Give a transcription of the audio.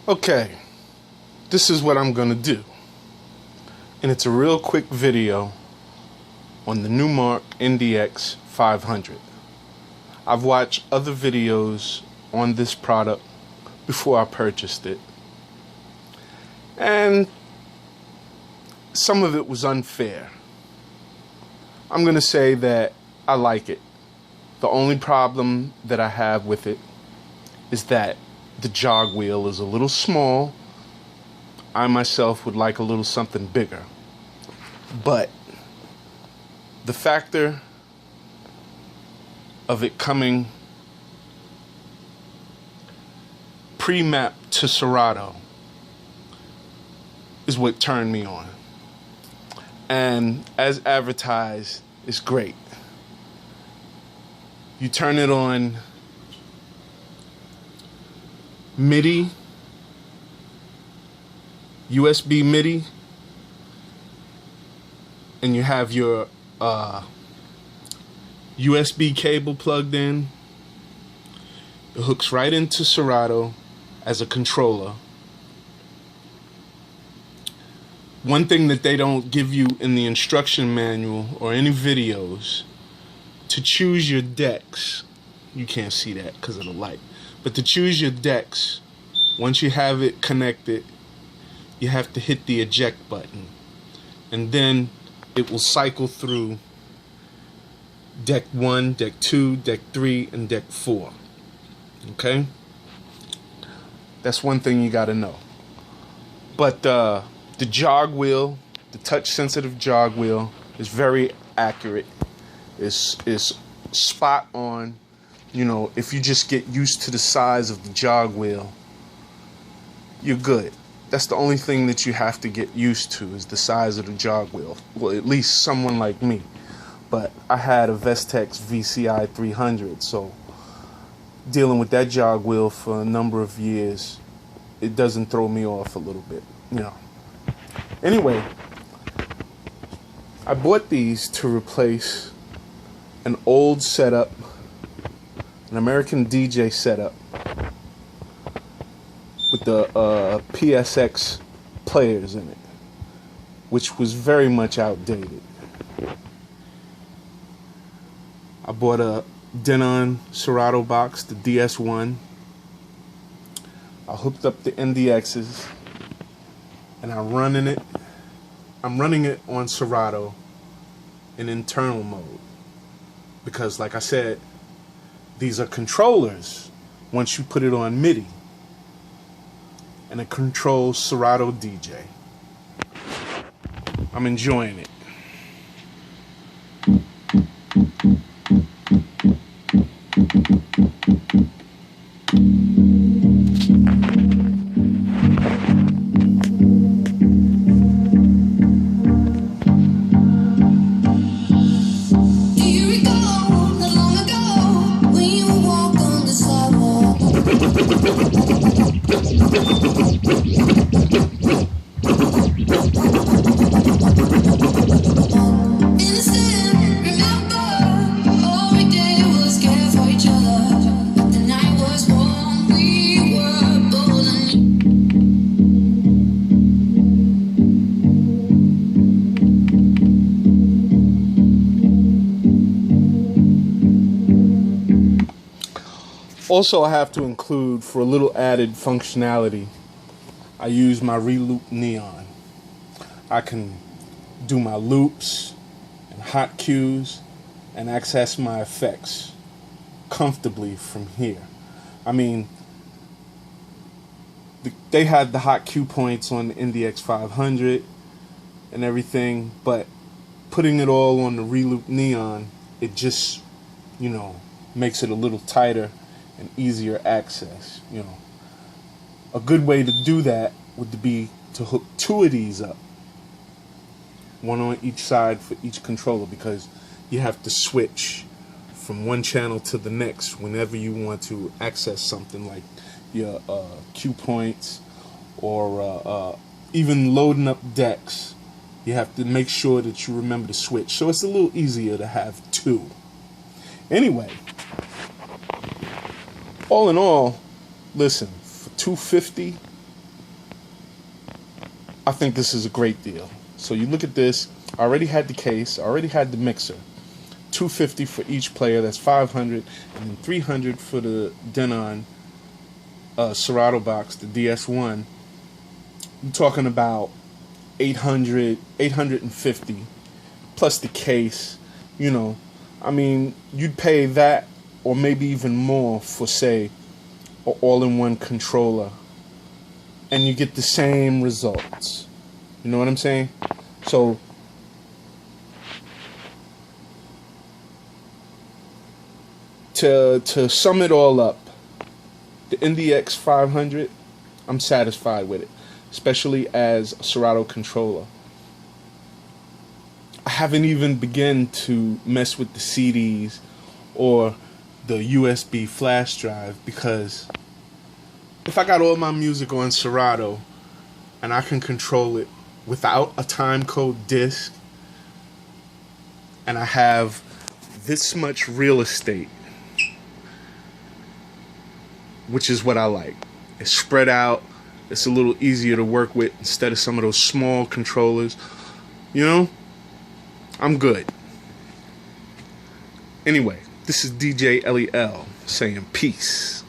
Okay, this is what I'm gonna do, and it's a real quick video on the Numarks NDX500. I've watched other videos on this product before I purchased it, and some of it was unfair. I'm gonna say that I like it. The only problem that I have with it is that the jog wheel is a little small. I myself would like a little something bigger. But the factor of it coming pre-mapped to Serato is what turned me on. And as advertised, it's great. You turn it on MIDI, USB MIDI, and you have your USB cable plugged in. It hooks right into Serato as a controller. One thing that they don't give you in the instruction manual or any videos, to choose your decks, you can't see that because of the light, but to choose your decks, once you have it connected, you have to hit the eject button, and then it will cycle through deck 1, deck 2, deck 3, and deck 4. Okay? That's one thing you got to know. But the jog wheel, the touch sensitive jog wheel, is very accurate. It's spot on. You know, if you just get used to the size of the jog wheel, you're good. That's the only thing that you have to get used to, is the size of the jog wheel. Well, at least someone like me. But I had a Vestex VCI 300, so dealing with that jog wheel for a number of years, it doesn't throw me off a little bit, you know. Anyway, I bought these to replace an old setup, an American DJ setup with the PSX players in it, which was very much outdated. I bought a Denon Serato box, the DS1. I hooked up the NDXs, and I'm running it on Serato in internal mode. Because, like I said, these are controllers once you put it on MIDI. And it controls Serato DJ. I'm enjoying it. Also, I have to include, for a little added functionality, I use my reloop neon. I can do my loops and hot cues and access my effects comfortably from here. I mean, they had the hot cue points on the NDX500 and everything, but putting it all on the reloop neon, it just, you know, makes it a little tighter and easier access. You know, a good way to do that would be to hook two of these up, one on each side for each controller, because you have to switch from one channel to the next whenever you want to access something like your cue points or even loading up decks. You have to make sure that you remember to switch, so it's a little easier to have two. Anyway, all in all, listen, for $250, I think this is a great deal. So you look at this. I already had the case. I already had the mixer. $250 for each player. That's $500, and then $300 for the Denon Serato box, the DS1. I'm talking about $850 plus the case. You know, I mean, you'd pay that or maybe even more for, say, an all-in-one controller, and you get the same results. You know what I'm saying? So to sum it all up, the NDX500, I'm satisfied with it, especially as a Serato controller. I haven't even begun to mess with the CDs or the USB flash drive, because if I got all my music on Serato and I can control it without a timecode disc, and I have this much real estate, which is what I like. It's spread out. It's a little easier to work with instead of some of those small controllers. You know, I'm good. Anyway, this is DJ Ellie-El saying peace.